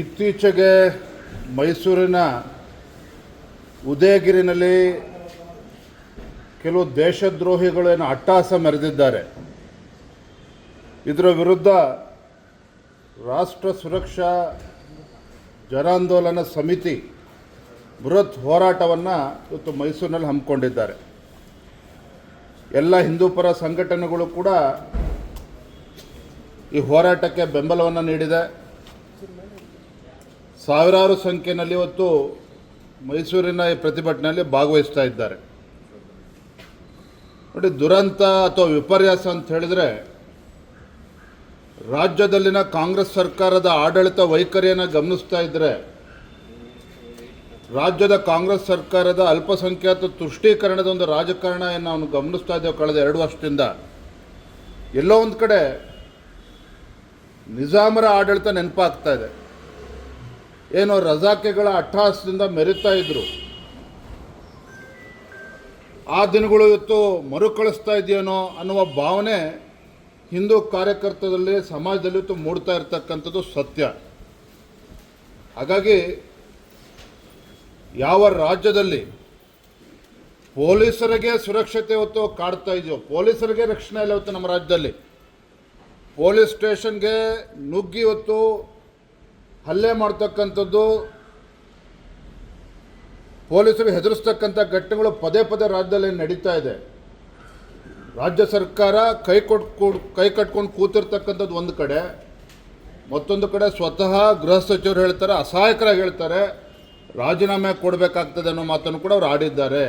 ಇತ್ತೀಚೆಗೆ ಮೈಸೂರಿನ ಉದಯಗಿರಿನಲ್ಲಿ ಕೆಲವು ದೇಶದ್ರೋಹಿಗಳೇನು ಅಟ್ಟಹಾಸ ಮೆರೆದಿದ್ದಾರೆ. ಇದರ ವಿರುದ್ಧ ರಾಷ್ಟ್ರ ಸುರಕ್ಷಾ ಜನಾಂದೋಲನ ಸಮಿತಿ ಬೃಹತ್ ಹೋರಾಟವನ್ನು ಇವತ್ತು ಮೈಸೂರಿನಲ್ಲಿ ಹಮ್ಮಿಕೊಂಡಿದ್ದಾರೆ. ಎಲ್ಲ ಹಿಂದೂಪರ ಸಂಘಟನೆಗಳು ಕೂಡ ಈ ಹೋರಾಟಕ್ಕೆ ಬೆಂಬಲವನ್ನು ನೀಡಿದೆ. ಸಾವಿರಾರು ಸಂಖ್ಯೆಯಲ್ಲಿ ಇವತ್ತು ಮೈಸೂರಿನ ಈ ಪ್ರತಿಭಟನೆಯಲ್ಲಿ ಭಾಗವಹಿಸ್ತಾ ಇದ್ದಾರೆ. ನೋಡಿ, ದುರಂತ ಅಥವಾ ವಿಪರ್ಯಾಸ ಅಂತ ಹೇಳಿದರೆ, ರಾಜ್ಯದಲ್ಲಿನ ಕಾಂಗ್ರೆಸ್ ಸರ್ಕಾರದ ಆಡಳಿತ ವೈಖರಿಯನ್ನು ಗಮನಿಸ್ತಾ ಇದ್ದರೆ, ರಾಜ್ಯದ ಕಾಂಗ್ರೆಸ್ ಸರ್ಕಾರದ ಅಲ್ಪಸಂಖ್ಯಾತ ತುಷ್ಟೀಕರಣದ ಒಂದು ರಾಜಕಾರಣ ಏನು ನಾವು ಗಮನಿಸ್ತಾ ಇದ್ದೇವೆ ಕಳೆದ 2 ವರ್ಷದಿಂದ. ಎಲ್ಲೋ ಒಂದು ಕಡೆ ನಿಜಾಮರ ಆಡಳಿತ ನೆನಪಾಗ್ತಾ ಇದೆ. ಏನೋ ರಜಾಕೆಗಳ ಅಟ್ಟಹಾಸದಿಂದ ಮೆರೀತಾ ಇದ್ರು. ಆ ದಿನಗಳು ಇವತ್ತು ಮರುಕಳಿಸ್ತಾ ಇದೆಯೇನೋ ಅನ್ನುವ ಭಾವನೆ ಹಿಂದೂ ಕಾರ್ಯಕರ್ತರಲ್ಲಿ, ಸಮಾಜದಲ್ಲಿ ಇವತ್ತು ಮೂಡ್ತಾ ಇರ್ತಕ್ಕಂಥದ್ದು ಸತ್ಯ. ಹಾಗಾಗಿ ಯಾವ ರಾಜ್ಯದಲ್ಲಿ ಪೊಲೀಸರಿಗೆ ಸುರಕ್ಷತೆ ಇವತ್ತು ಕಾಡ್ತಾ ಇದೆಯೋ, ಪೊಲೀಸರಿಗೆ ರಕ್ಷಣೆ ಇಲ್ಲ ಇವತ್ತು ನಮ್ಮ ರಾಜ್ಯದಲ್ಲಿ. ಪೊಲೀಸ್ ಸ್ಟೇಷನ್ಗೆ ನುಗ್ಗಿ ಇವತ್ತು ಹಲ್ಲೆ ಮಾಡ್ತಕ್ಕಂಥದ್ದು, ಪೊಲೀಸರಿಗೆ ಹೆದರಿಸ್ತಕ್ಕಂಥ ಘಟನೆಗಳು ಪದೇ ಪದೇ ರಾಜ್ಯದಲ್ಲಿ ನಡೀತಾ ಇದೆ. ರಾಜ್ಯ ಸರ್ಕಾರ ಕೈ ಕಟ್ಕೊಂಡು ಕೂತಿರ್ತಕ್ಕಂಥದ್ದು ಒಂದು ಕಡೆ, ಮತ್ತೊಂದು ಕಡೆ ಸ್ವತಃ ಗೃಹ ಸಚಿವರು ಹೇಳ್ತಾರೆ, ಅಸಹಾಯಕರಾಗಿ ಹೇಳ್ತಾರೆ, ರಾಜೀನಾಮೆ ಕೊಡಬೇಕಾಗ್ತದೆ ಅನ್ನೋ ಮಾತನ್ನು ಕೂಡ ಅವರು ಆಡಿದ್ದಾರೆ.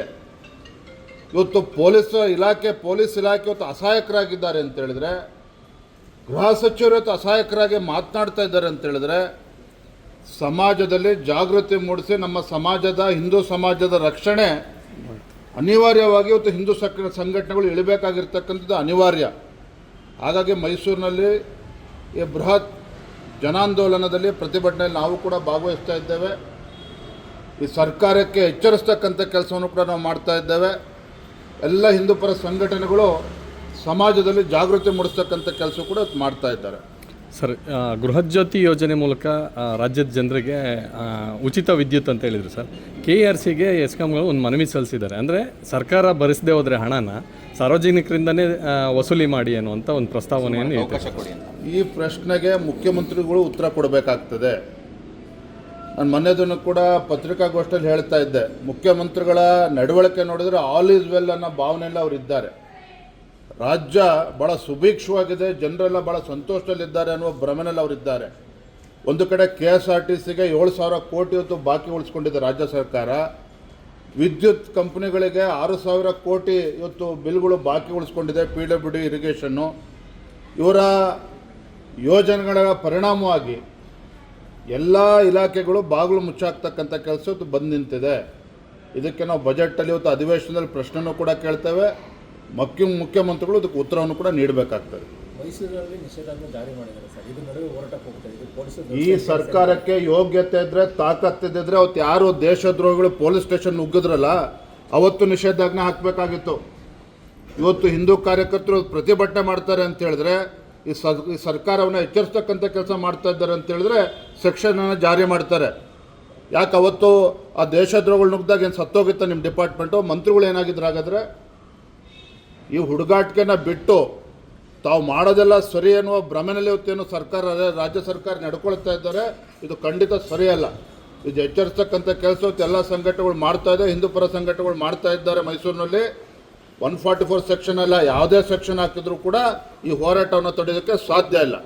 ಇವತ್ತು ಪೊಲೀಸ್ ಇಲಾಖೆ ಇವತ್ತು ಅಸಹಾಯಕರಾಗಿದ್ದಾರೆ ಅಂತ ಹೇಳಿದ್ರೆ, ಗೃಹ ಸಚಿವರು ಇವತ್ತು ಅಸಹಾಯಕರಾಗಿ ಮಾತನಾಡ್ತಾ ಇದ್ದಾರೆ ಅಂತ ಹೇಳಿದ್ರೆ, ಸಮಾಜದಲ್ಲಿ ಜಾಗೃತಿ ಮೂಡಿಸಿ ನಮ್ಮ ಸಮಾಜದ, ಹಿಂದೂ ಸಮಾಜದ ರಕ್ಷಣೆ ಅನಿವಾರ್ಯವಾಗಿ ಇವತ್ತು ಹಿಂದೂ ಸಂಘಟನೆಗಳು ಇಳಬೇಕಾಗಿರ್ತಕ್ಕಂಥದ್ದು ಅನಿವಾರ್ಯ. ಹಾಗಾಗಿ ಮೈಸೂರಿನಲ್ಲಿ ಈ ಬೃಹತ್ ಜನಾಂದೋಲನದಲ್ಲಿ, ಪ್ರತಿಭಟನೆಯಲ್ಲಿ ನಾವು ಕೂಡ ಭಾಗವಹಿಸ್ತಾ ಇದ್ದೇವೆ. ಈ ಸರ್ಕಾರಕ್ಕೆ ಎಚ್ಚರಿಸ್ತಕ್ಕಂಥ ಕೆಲಸವನ್ನು ಕೂಡ ನಾವು ಮಾಡ್ತಾ ಇದ್ದೇವೆ. ಎಲ್ಲ ಹಿಂದೂಪರ ಸಂಘಟನೆಗಳು ಸಮಾಜದಲ್ಲಿ ಜಾಗೃತಿ ಮೂಡಿಸ್ತಕ್ಕಂಥ ಕೆಲಸ ಕೂಡ ಮಾಡ್ತಾ ಇದ್ದಾರೆ. ಸರ್, ಗೃಹಜ್ಯೋತಿ ಯೋಜನೆ ಮೂಲಕ ರಾಜ್ಯದ ಜನರಿಗೆ ಉಚಿತ ವಿದ್ಯುತ್ ಅಂತ ಹೇಳಿದರು ಸರ್. KRCಗೆ ಎಸ್ಕಾಂಗಳು ಒಂದು ಮನವಿ ಸಲ್ಲಿಸಿದ್ದಾರೆ. ಅಂದರೆ ಸರ್ಕಾರ ಭರಿಸದೆ ಹೋದರೆ ಹಣನ ಸಾರ್ವಜನಿಕರಿಂದನೇ ವಸೂಲಿ ಮಾಡಿ ಅನ್ನುವಂಥ ಒಂದು ಪ್ರಸ್ತಾವನೆಯನ್ನು ಇದೆ. ಈ ಪ್ರಶ್ನೆಗೆ ಮುಖ್ಯಮಂತ್ರಿಗಳು ಉತ್ತರ ಕೊಡಬೇಕಾಗ್ತದೆ. ನಾನು ಮೊನ್ನೆದನ್ನು ಕೂಡ ಪತ್ರಿಕಾಗೋಷ್ಠಿಯಲ್ಲಿ ಹೇಳ್ತಾ ಇದ್ದೆ, ಮುಖ್ಯಮಂತ್ರಿಗಳ ನಡವಳಿಕೆ ನೋಡಿದರೆ ಆಲ್ ಈಸ್ ವೆಲ್ ಅನ್ನೋ ಭಾವನೆಯಲ್ಲಿ ಅವರು ಇದ್ದಾರೆ. ರಾಜ್ಯ ಭಾಳ ಸುಭಿಕ್ಷವಾಗಿದೆ, ಜನರೆಲ್ಲ ಭಾಳ ಸಂತೋಷದಲ್ಲಿದ್ದಾರೆ ಅನ್ನುವ ಭ್ರಮೆನಲ್ಲಿ ಅವರಿದ್ದಾರೆ. ಒಂದು ಕಡೆ KSRTCಗೆ 7,000 ಕೋಟಿ ಇವತ್ತು ಬಾಕಿ ಉಳಿಸ್ಕೊಂಡಿದೆ ರಾಜ್ಯ ಸರ್ಕಾರ. ವಿದ್ಯುತ್ ಕಂಪ್ನಿಗಳಿಗೆ 6,000 ಕೋಟಿ ಇವತ್ತು ಬಿಲ್ಗಳು ಬಾಕಿ ಉಳಿಸ್ಕೊಂಡಿದೆ, PWD ಇರಿಗೇಷನ್ನು. ಇವರ ಯೋಜನೆಗಳ ಪರಿಣಾಮವಾಗಿ ಎಲ್ಲ ಇಲಾಖೆಗಳು ಬಾಗಿಲು ಮುಚ್ಚಾಕ್ತಕ್ಕಂಥ ಕೆಲಸ ಇವತ್ತು ಬಂದು ನಿಂತಿದೆ. ಇದಕ್ಕೆ ನಾವು ಬಜೆಟಲ್ಲಿ ಇವತ್ತು ಅಧಿವೇಶನದಲ್ಲಿ ಪ್ರಶ್ನೆನೂ ಕೂಡ ಕೇಳ್ತೇವೆ. ಮುಖ್ಯಮಂತ್ರಿಗಳು ಇದಕ್ಕೆ ಉತ್ತರವನ್ನು ಕೂಡ ನೀಡಬೇಕಾಗ್ತದೆ. ಮೈಸೂರಿನಲ್ಲಿ ನಿಷೇಧಾಜ್ಞೆ ಜಾರಿ ಮಾಡಿದ್ದಾರೆ ಸರ್, ಇದು ನಡುವೆ ಹೋರಾಟಕ್ಕೆ ಹೋಗ್ತಾರೆ. ಈ ಸರ್ಕಾರಕ್ಕೆ ಯೋಗ್ಯತೆ ಇದ್ದರೆ, ತಾಕತ್ತಿದ್ದರೆ ಅವತ್ತು ಯಾರು ದೇಶದ್ರೋಹಿಗಳು ಪೊಲೀಸ್ ಸ್ಟೇಷನ್ ನುಗ್ಗಿದ್ರಲ್ಲ, ಅವತ್ತು ನಿಷೇಧಾಜ್ಞೆ ಹಾಕಬೇಕಾಗಿತ್ತು. ಇವತ್ತು ಹಿಂದೂ ಕಾರ್ಯಕರ್ತರು ಪ್ರತಿಭಟನೆ ಮಾಡ್ತಾರೆ ಅಂತ ಹೇಳಿದ್ರೆ, ಈ ಸರ್ಕಾರವನ್ನು ಎಚ್ಚರಿಸ್ತಕ್ಕಂಥ ಕೆಲಸ ಮಾಡ್ತಾ ಇದ್ದಾರೆ ಅಂತ ಹೇಳಿದ್ರೆ ಸೆಕ್ಷನನ್ನು ಜಾರಿ ಮಾಡ್ತಾರೆ. ಯಾಕೆ ಅವತ್ತು ಆ ದೇಶದ್ರೋಹಿಗಳು ನುಗ್ಗಿದಾಗ ಏನು ಸತ್ತೋಗಿತ್ತ ನಿಮ್ಮ ಡಿಪಾರ್ಟ್ಮೆಂಟು? ಮಂತ್ರಿಗಳು ಏನಾಗಿದ್ರು? ಹಾಗಾದರೆ ಈ ಹುಡುಗಾಟಿಕೆನ ಬಿಟ್ಟು ತಾವು ಮಾಡೋದೆಲ್ಲ ಸರಿ ಅನ್ನುವ ಭ್ರಮೆನಲ್ಲಿ ಇವತ್ತೇನು ಸರ್ಕಾರ, ರಾಜ್ಯ ಸರ್ಕಾರ ನಡ್ಕೊಳ್ತಾ ಇದ್ದಾರೆ. ಇದು ಖಂಡಿತ ಸರಿಯಲ್ಲ. ಇದು ಎಚ್ಚರಿಸ್ತಕ್ಕಂಥ ಕೆಲಸ ಎಲ್ಲ ಸಂಘಟನೆಗಳು ಮಾಡ್ತಾ ಇದೆ, ಹಿಂದೂಪರ ಸಂಘಟನೆಗಳು ಮಾಡ್ತಾ ಇದ್ದಾರೆ. ಮೈಸೂರಿನಲ್ಲಿ 144 ಸೆಕ್ಷನ್ ಅಲ್ಲ, ಯಾವುದೇ ಸೆಕ್ಷನ್ ಹಾಕಿದ್ರೂ ಕೂಡ ಈ ಹೋರಾಟವನ್ನು ತಡೆಯೋದಕ್ಕೆ ಸಾಧ್ಯ ಇಲ್ಲ.